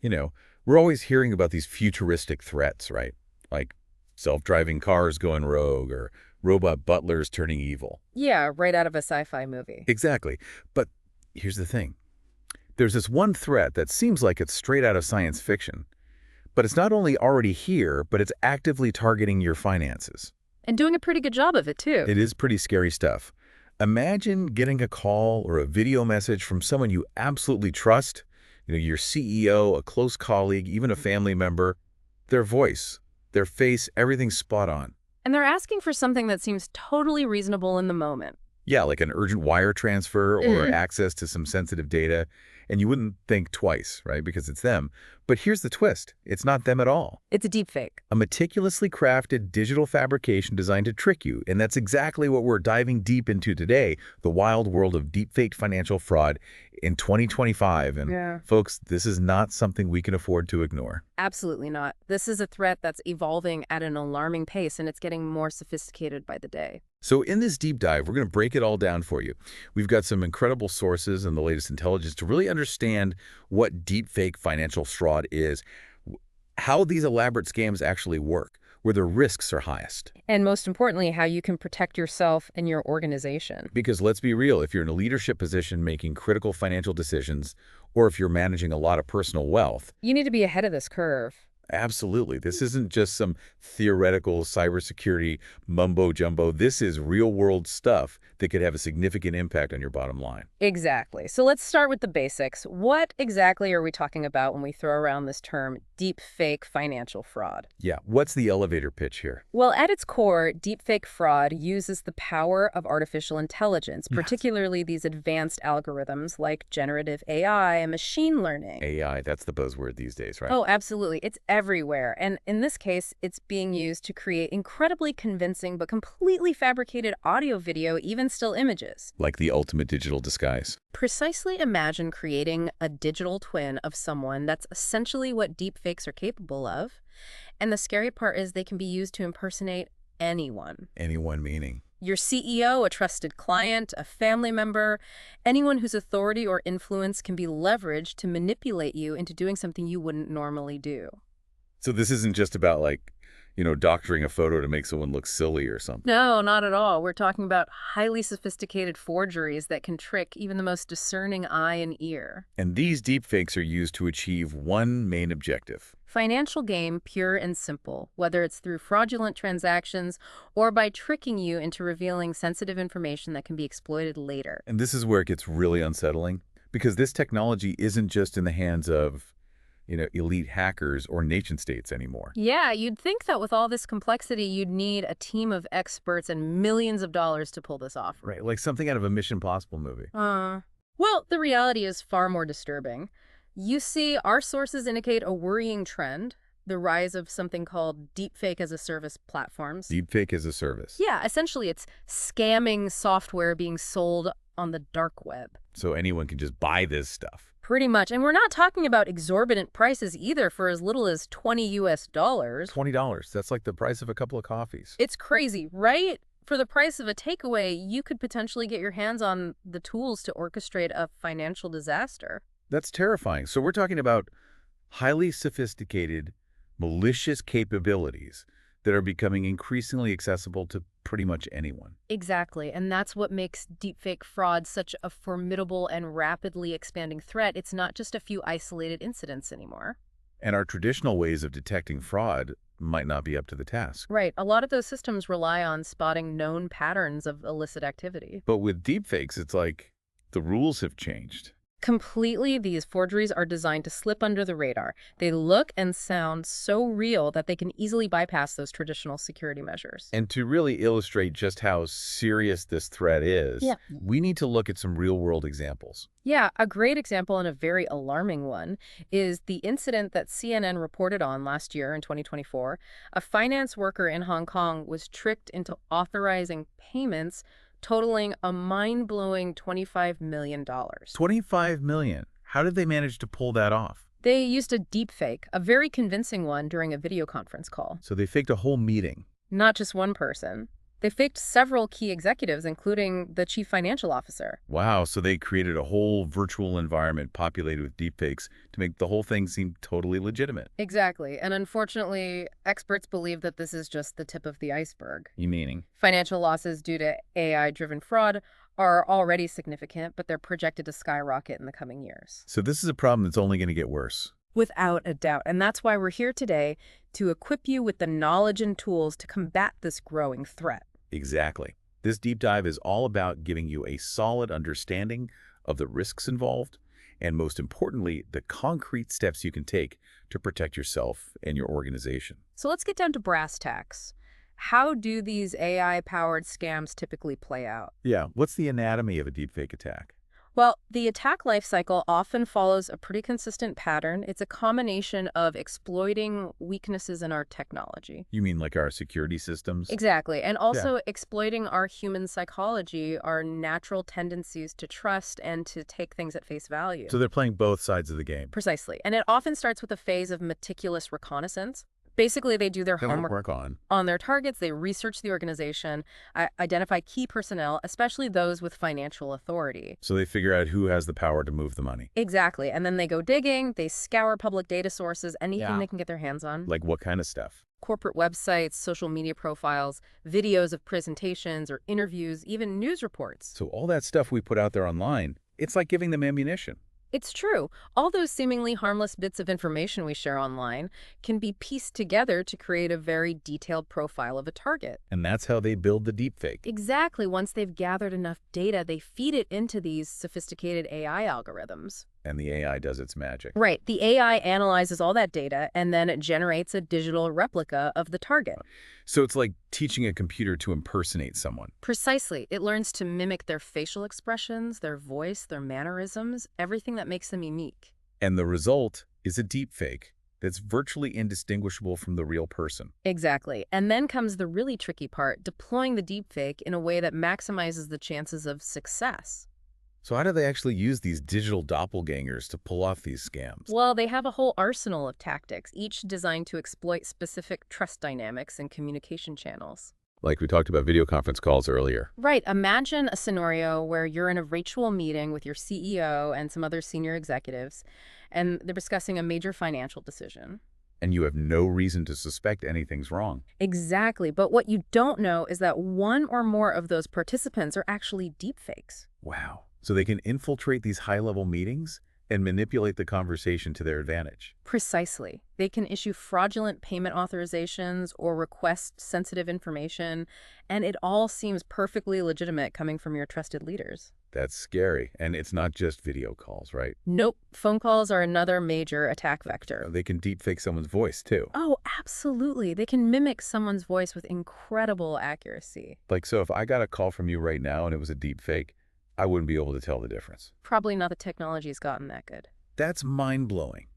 You know, we're always hearing about these futuristic threats, right? Like self-driving cars going rogue or robot butlers turning evil. Yeah, right out of a sci-fi movie. Exactly. But here's the thing. There's this one threat that seems like it's straight out of science fiction, but it's not only already here, but it's actively targeting your finances. And doing a pretty good job of it, too. It is pretty scary stuff. Imagine getting a call or a video message from someone you absolutely trust, your CEO, a close colleague, even a family member. Their voice, their face, everything's spot on. And they're asking for something that seems totally reasonable in the moment. Yeah, like an urgent wire transfer or Mhm. access to some sensitive data, and you wouldn't think twice, right, because it's them. But here's the twist. It's not them at all. It's a deepfake. A meticulously crafted digital fabrication designed to trick you, and that's exactly what we're diving deep into today, the wild world of deepfake financial fraud in 2025. And Yeah. folks, this is not something we can afford to ignore. Absolutely not. This is a threat that's evolving at an alarming pace, and it's getting more sophisticated by the day. So in this deep dive, we're going to break it all down for you. We've got some incredible sources and the latest intelligence to really understand what deepfake financial fraud is, how these elaborate scams actually work, where the risks are highest. And most importantly, how you can protect yourself and your organization. Because let's be real, if you're in a leadership position making critical financial decisions, or if you're managing a lot of personal wealth, You need to be ahead of this curve. absolutely. This isn't just some theoretical cybersecurity mumbo-jumbo. This is real-world stuff that could have a significant impact on your bottom line. Exactly. So let's start with the basics. What exactly are we talking about when we throw around this term deep fake financial fraud? Yeah, what's the elevator pitch here? Well, at its core, deepfake fraud uses the power of artificial intelligence, Yes. particularly these advanced algorithms like generative AI and machine learning. AI, that's the buzzword these days, right? Oh, absolutely. It's everywhere. And in this case, it's being used to create incredibly convincing but completely fabricated audio, video, even still images. Like the ultimate digital disguise. Precisely imagine creating a digital twin of someone. That's essentially what deepfakes are capable of. And the scary part is they can be used to impersonate anyone. Anyone meaning. Your CEO, a trusted client, a family member, anyone whose authority or influence can be leveraged to manipulate you into doing something you wouldn't normally do. So this isn't just about doctoring a photo to make someone look silly or something. No, not at all. We're talking about highly sophisticated forgeries that can trick even the most discerning eye and ear. And these deepfakes are used to achieve one main objective. Financial gain, pure and simple, whether it's through fraudulent transactions or by tricking you into revealing sensitive information that can be exploited later. And this is where it gets really unsettling, because this technology isn't just in the hands of, elite hackers or nation states anymore. Yeah, you'd think that with all this complexity, you'd need a team of experts and millions of dollars to pull this off. Right, like something out of a Mission Impossible movie. Well, the reality is far more disturbing. You see, our sources indicate a worrying trend, the rise of something called deepfake as a service platforms. Deepfake as a service. Yeah, essentially it's scamming software being sold on the dark web. So anyone can just buy this stuff. Pretty much. And we're not talking about exorbitant prices either for as little as $20. $20, that's like the price of a couple of coffees. It's crazy, right? For the price of a takeaway, you could potentially get your hands on the tools to orchestrate a financial disaster. That's terrifying. So we're talking about highly sophisticated, malicious capabilities that are becoming increasingly accessible to pretty much anyone. Exactly, and that's what makes deepfake fraud such a formidable and rapidly expanding threat. It's not just a few isolated incidents anymore. And our traditional ways of detecting fraud might not be up to the task. Right, a lot of those systems rely on spotting known patterns of illicit activity. But with deepfakes, it's like the rules have changed. Completely, these forgeries are designed to slip under the radar. They look and sound so real that they can easily bypass those traditional security measures. And to really illustrate just how serious this threat is, Yeah. we need to look at some real-world examples. Yeah, a great example and a very alarming one is the incident that CNN reported on last year in 2024. A finance worker in Hong Kong was tricked into authorizing payments totaling a mind-blowing $25 million. $25 million. How did they manage to pull that off? They used a deepfake, a very convincing one during a video conference call. So they faked a whole meeting. Not just one person. They faked several key executives, including the chief financial officer. Wow, so they created a whole virtual environment populated with deepfakes to make the whole thing seem totally legitimate. Exactly. And unfortunately, experts believe that this is just the tip of the iceberg. You meaning? Financial losses due to AI-driven fraud are already significant, but they're projected to skyrocket in the coming years. So this is a problem that's only going to get worse. Without a doubt. And that's why we're here today, to equip you with the knowledge and tools to combat this growing threat. Exactly. This deep dive is all about giving you a solid understanding of the risks involved and, most importantly, the concrete steps you can take to protect yourself and your organization. So let's get down to brass tacks. How do these AI-powered scams typically play out? Yeah, what's the anatomy of a deepfake attack? Well, the attack lifecycle often follows a pretty consistent pattern. It's a combination of exploiting weaknesses in our technology. You mean like our security systems? Exactly. And Yeah. also exploiting our human psychology, our natural tendencies to trust and to take things at face value. So they're playing both sides of the game. Precisely. And it often starts with a phase of meticulous reconnaissance. Basically, they do their Then homework work on. on their targets, they research the organization, identify key personnel, especially those with financial authority. So they figure out who has the power to move the money. Exactly. And then they go digging, they scour public data sources, anything Yeah. they can get their hands on. Like what kind of stuff? Corporate websites, social media profiles, videos of presentations or interviews, even news reports. So all that stuff we put out there online, it's like giving them ammunition. It's true. All those seemingly harmless bits of information we share online can be pieced together to create a very detailed profile of a target. And that's how they build the deepfake. Exactly. Once they've gathered enough data, they feed it into these sophisticated AI algorithms. And the AI does its magic. Right. The AI analyzes all that data and then it generates a digital replica of the target. So it's like teaching a computer to impersonate someone. Precisely. It learns to mimic their facial expressions, their voice, their mannerisms, everything that makes them unique. And the result is a deepfake that's virtually indistinguishable from the real person. Exactly. And then comes the really tricky part, deploying the deepfake in a way that maximizes the chances of success. So how do they actually use these digital doppelgangers to pull off these scams? Well, they have a whole arsenal of tactics, each designed to exploit specific trust dynamics and communication channels. Like we talked about video conference calls earlier. Right. Imagine a scenario where you're in a virtual meeting with your CEO and some other senior executives, and they're discussing a major financial decision. And you have no reason to suspect anything's wrong. Exactly. But what you don't know is that one or more of those participants are actually deepfakes. Wow. So they can infiltrate these high-level meetings and manipulate the conversation to their advantage. Precisely. They can issue fraudulent payment authorizations or request sensitive information, and it all seems perfectly legitimate coming from your trusted leaders. That's scary. And it's not just video calls, right? Nope. Phone calls are another major attack vector. They can deepfake someone's voice, too. Oh, absolutely. They can mimic someone's voice with incredible accuracy. Like, so if I got a call from you right now and it was a deepfake, I wouldn't be able to tell the difference. Probably not the technology's gotten that good. That's mind-blowing.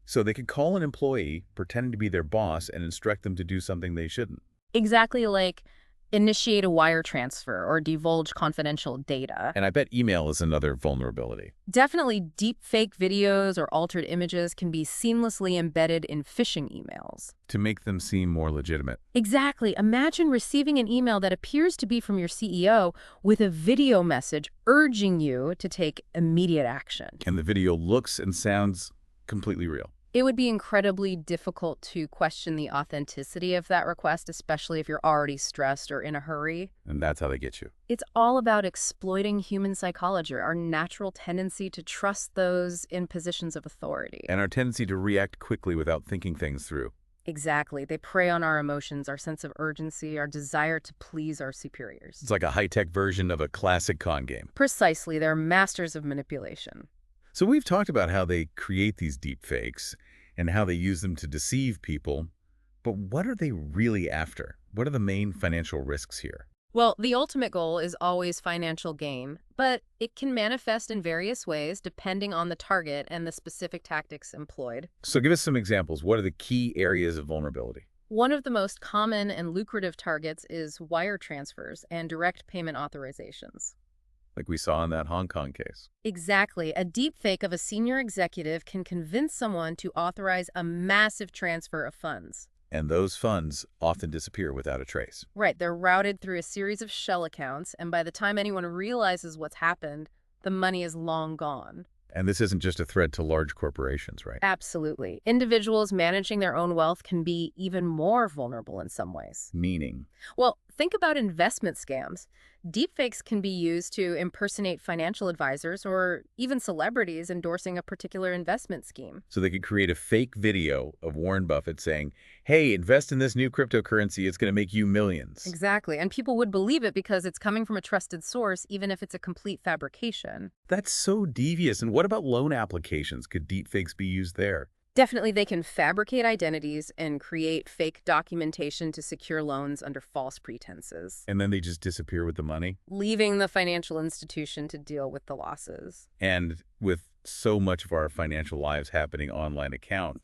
So they could call an employee, pretending to be their boss, and instruct them to do something they shouldn't. Exactly, like initiate a wire transfer or divulge confidential data. And I bet email is another vulnerability. Definitely deep fake videos or altered images can be seamlessly embedded in phishing emails. To make them seem more legitimate. Exactly. Imagine receiving an email that appears to be from your CEO with a video message urging you to take immediate action. And the video looks and sounds completely real. It would be incredibly difficult to question the authenticity of that request, especially if you're already stressed or in a hurry. And that's how they get you. It's all about exploiting human psychology, our natural tendency to trust those in positions of authority. And our tendency to react quickly without thinking things through. Exactly. They prey on our emotions, our sense of urgency, our desire to please our superiors. It's like a high-tech version of a classic con game. Precisely. They're masters of manipulation. So we've talked about how they create these deep fakes and how they use them to deceive people. But what are they really after? What are the main financial risks here? Well, the ultimate goal is always financial gain, but it can manifest in various ways depending on the target and the specific tactics employed. So give us some examples. What are the key areas of vulnerability? One of the most common and lucrative targets is wire transfers and direct payment authorizations. Like we saw in that Hong Kong case. Exactly. A deepfake of a senior executive can convince someone to authorize a massive transfer of funds. And those funds often disappear without a trace. Right, they're routed through a series of shell accounts, and by the time anyone realizes what's happened, the money is long gone. And this isn't just a threat to large corporations, right? Absolutely. Individuals managing their own wealth can be even more vulnerable in some ways. Meaning, Well, think about investment scams. Deepfakes can be used to impersonate financial advisors or even celebrities endorsing a particular investment scheme. so they could create a fake video of Warren Buffett saying, hey, invest in this new cryptocurrency, it's going to make you millions. Exactly. And people would believe it because it's coming from a trusted source, even if it's a complete fabrication. That's so devious. And what about loan applications? Could deepfakes be used there? Definitely, they can fabricate identities and create fake documentation to secure loans under false pretenses, And then they just disappear with the money? leaving the financial institution to deal with the losses. And with so much of our financial lives happening online account,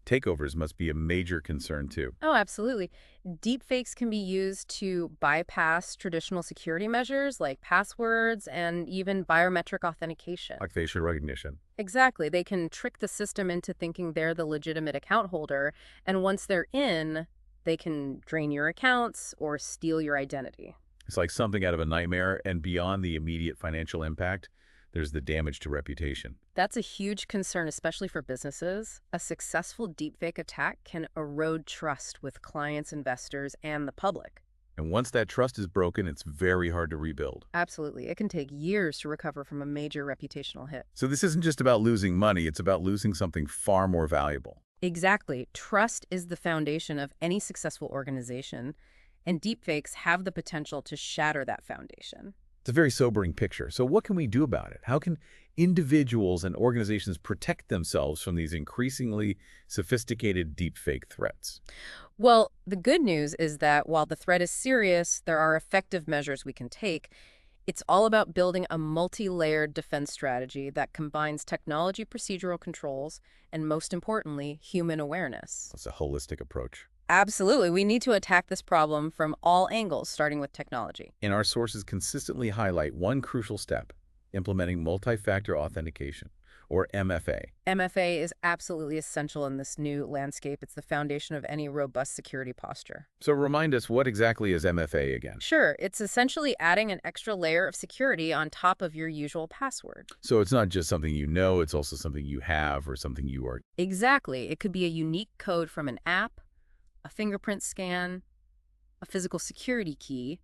takeovers must be a major concern too. Oh, absolutely. Deepfakes can be used to bypass traditional security measures like passwords and even biometric authentication. Like facial recognition. Exactly. They can trick the system into thinking they're the legitimate account holder, and once they're in, they can drain your accounts or steal your identity. It's like something out of a nightmare, and beyond the immediate financial impact, there's the damage to reputation. That's a huge concern, especially for businesses. A successful deepfake attack can erode trust with clients, investors, and the public. And once that trust is broken, it's very hard to rebuild. Absolutely. It can take years to recover from a major reputational hit. So this isn't just about losing money, it's about losing something far more valuable. Exactly. Trust is the foundation of any successful organization, and deepfakes have the potential to shatter that foundation. It's a very sobering picture. So what can we do about it? How can individuals and organizations protect themselves from these increasingly sophisticated deepfake threats? Well, the good news is that while the threat is serious, there are effective measures we can take. It's all about building a multi-layered defense strategy that combines technology procedural controls and, most importantly, human awareness. It's a holistic approach. Absolutely. We need to attack this problem from all angles, starting with technology. And our sources consistently highlight one crucial step, implementing multi-factor authentication, or MFA. MFA is absolutely essential in this new landscape. It's the foundation of any robust security posture. So remind us, what exactly is MFA again? Sure, it's essentially adding an extra layer of security on top of your usual password. So it's not just something you know, it's also something you have or something you are. Exactly. It could be a unique code from an app, a fingerprint scan, a physical security key,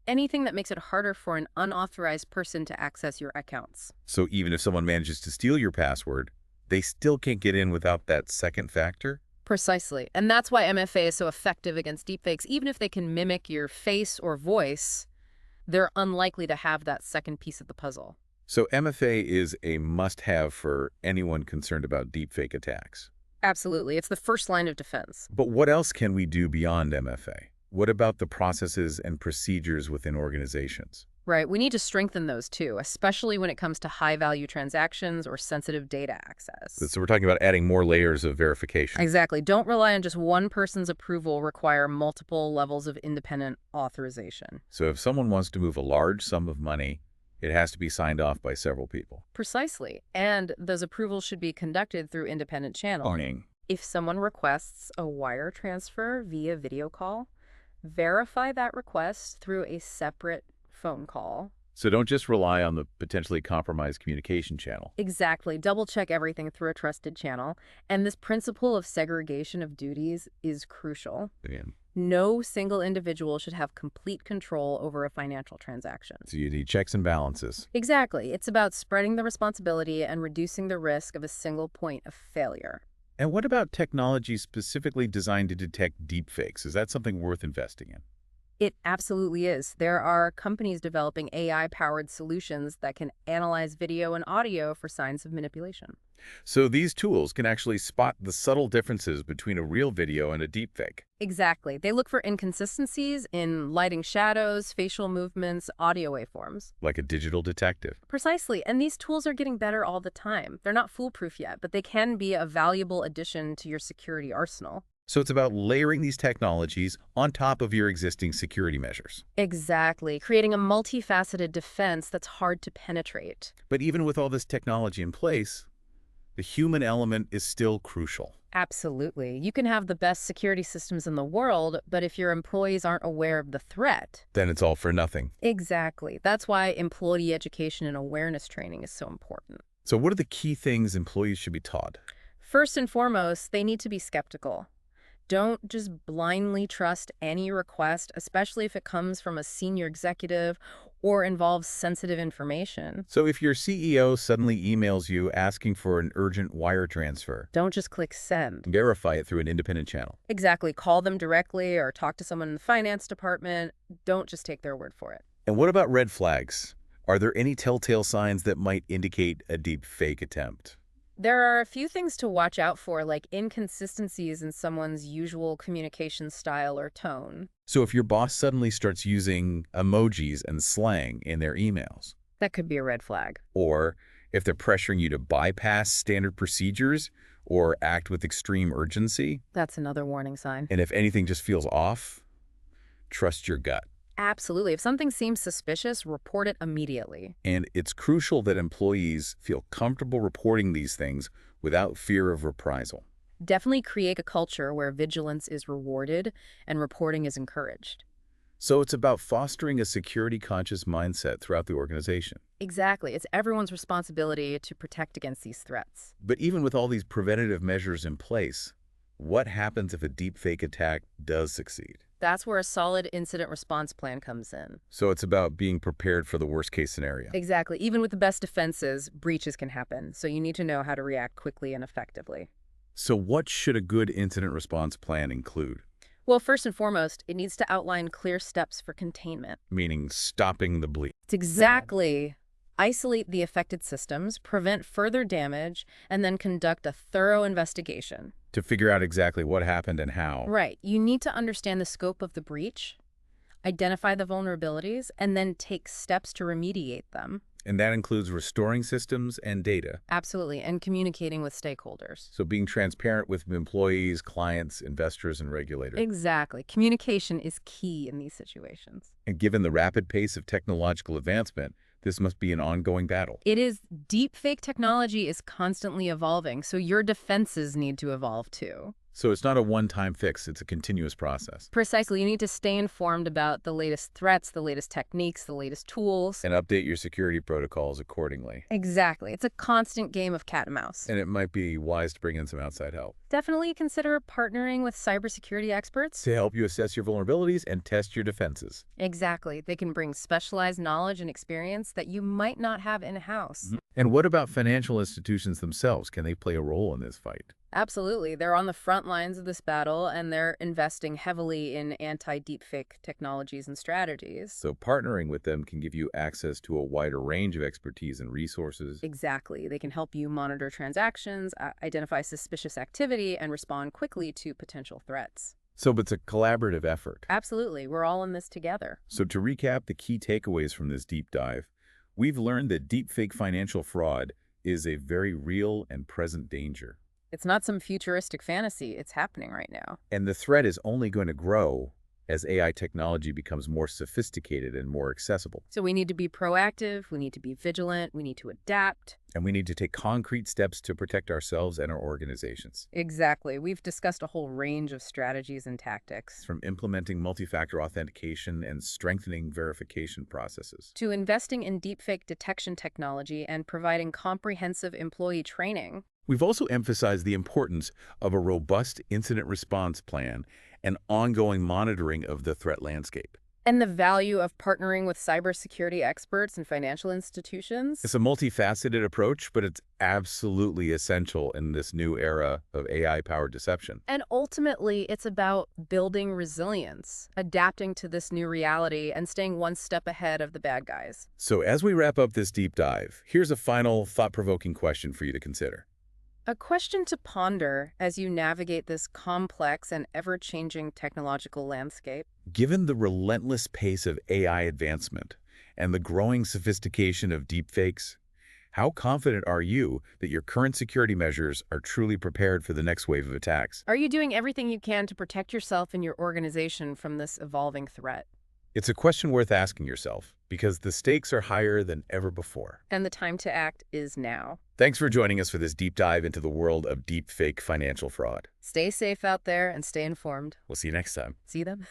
anything that makes it harder for an unauthorized person to access your accounts. So even if someone manages to steal your password, they still can't get in without that second factor? Precisely. And that's why MFA is so effective against deepfakes. Even if they can mimic your face or voice, they're unlikely to have that second piece of the puzzle. So MFA is a must-have for anyone concerned about deepfake attacks. Absolutely. It's the first line of defense. But what else can we do beyond MFA? What about the processes and procedures within organizations? Right. We need to strengthen those too, especially when it comes to high-value transactions or sensitive data access. So we're talking about adding more layers of verification. Exactly. Don't rely on just one person's approval. Require multiple levels of independent authorization. So if someone wants to move a large sum of money, it has to be signed off by several people. Precisely. And those approvals should be conducted through independent channels. Owning. If someone requests a wire transfer via video call, verify that request through a separate phone call. So don't just rely on the potentially compromised communication channel. Exactly. Double check everything through a trusted channel. And this principle of segregation of duties is crucial. Again. No single individual should have complete control over a financial transaction. So you need checks and balances. Exactly. It's about spreading the responsibility and reducing the risk of a single point of failure. And what about technology specifically designed to detect deepfakes? Is that something worth investing in? It absolutely is. There are companies developing AI-powered solutions that can analyze video and audio for signs of manipulation. So these tools can actually spot the subtle differences between a real video and a deepfake. Exactly. They look for inconsistencies in lighting shadows, facial movements, audio waveforms. Like a digital detective. Precisely. And these tools are getting better all the time. They're not foolproof yet, but they can be a valuable addition to your security arsenal. So it's about layering these technologies on top of your existing security measures. Exactly. Creating a multifaceted defense that's hard to penetrate. But even with all this technology in place, the human element is still crucial. Absolutely. You can have the best security systems in the world, but if your employees aren't aware of the threat. Then it's all for nothing. Exactly. That's why employee education and awareness training is so important. So what are the key things employees should be taught? First and foremost, they need to be skeptical. Don't just blindly trust any request, especially if it comes from a senior executive or involves sensitive information. So if your CEO suddenly emails you asking for an urgent wire transfer, Don't just click send. verify it through an independent channel. Exactly. Call them directly or talk to someone in the finance department. Don't just take their word for it. And what about red flags? Are there any telltale signs that might indicate a deep fake attempt? There are a few things to watch out for, like inconsistencies in someone's usual communication style or tone. So if your boss suddenly starts using emojis and slang in their emails, That could be a red flag. or if they're pressuring you to bypass standard procedures or act with extreme urgency, That's another warning sign. and if anything just feels off, trust your gut. Absolutely. If something seems suspicious, report it immediately. And it's crucial that employees feel comfortable reporting these things without fear of reprisal. Definitely create a culture where vigilance is rewarded and reporting is encouraged. So it's about fostering a security-conscious mindset throughout the organization. Exactly. It's everyone's responsibility to protect against these threats. But even with all these preventative measures in place, what happens if a deepfake attack does succeed? That's where a solid incident response plan comes in. So it's about being prepared for the worst-case scenario. Exactly. Even with the best defenses, breaches can happen. So you need to know how to react quickly and effectively. So what should a good incident response plan include? Well, first and foremost, it needs to outline clear steps for containment. Meaning stopping the bleed. It's exactly. Isolate the affected systems, prevent further damage, and then conduct a thorough investigation. To figure out exactly what happened and how. Right. You need to understand the scope of the breach, identify the vulnerabilities, and then take steps to remediate them. And that includes restoring systems and data. Absolutely. And communicating with stakeholders. So being transparent with employees, clients, investors, and regulators. Exactly. Communication is key in these situations. And given the rapid pace of technological advancement, this must be an ongoing battle. It is. Deepfake technology is constantly evolving, so your defenses need to evolve too. So it's not a one-time fix, it's a continuous process. Precisely. You need to stay informed about the latest threats, the latest techniques, the latest tools. And update your security protocols accordingly. Exactly. It's a constant game of cat and mouse. And it might be wise to bring in some outside help Definitely consider partnering with cybersecurity experts. to help you assess your vulnerabilities and test your defenses. Exactly. They can bring specialized knowledge and experience that you might not have in-house. And what about financial institutions themselves? Can they play a role in this fight? Absolutely. They're on the front lines of this battle, and they're investing heavily in anti-deepfake technologies and strategies. So partnering with them can give you access to a wider range of expertise and resources. Exactly. They can help you monitor transactions, identify suspicious activity, and respond quickly to potential threats. So it's a collaborative effort. Absolutely. We're all in this together. So to recap the key takeaways from this deep dive, we've learned that deepfake financial fraud is a very real and present danger. It's not some futuristic fantasy. It's happening right now. And the threat is only going to grow as AI technology becomes more sophisticated and more accessible. So we need to be proactive. We need to be vigilant. We need to adapt. And we need to take concrete steps to protect ourselves and our organizations. Exactly. We've discussed a whole range of strategies and tactics. From implementing multi-factor authentication and strengthening verification processes. To investing in deepfake detection technology and providing comprehensive employee training. We've also emphasized the importance of a robust incident response plan and ongoing monitoring of the threat landscape. And the value of partnering with cybersecurity experts and financial institutions. It's a multifaceted approach, but it's absolutely essential in this new era of AI-powered deception. And ultimately, it's about building resilience, adapting to this new reality, and staying one step ahead of the bad guys. So as we wrap up this deep dive, here's a final thought-provoking question for you to consider. A question to ponder as you navigate this complex and ever-changing technological landscape. Given the relentless pace of AI advancement and the growing sophistication of deepfakes, how confident are you that your current security measures are truly prepared for the next wave of attacks? Are you doing everything you can to protect yourself and your organization from this evolving threat? It's a question worth asking yourself. because the stakes are higher than ever before. And the time to act is now. Thanks for joining us for this deep dive into the world of deepfake financial fraud. Stay safe out there and stay informed. We'll see you next time. See them?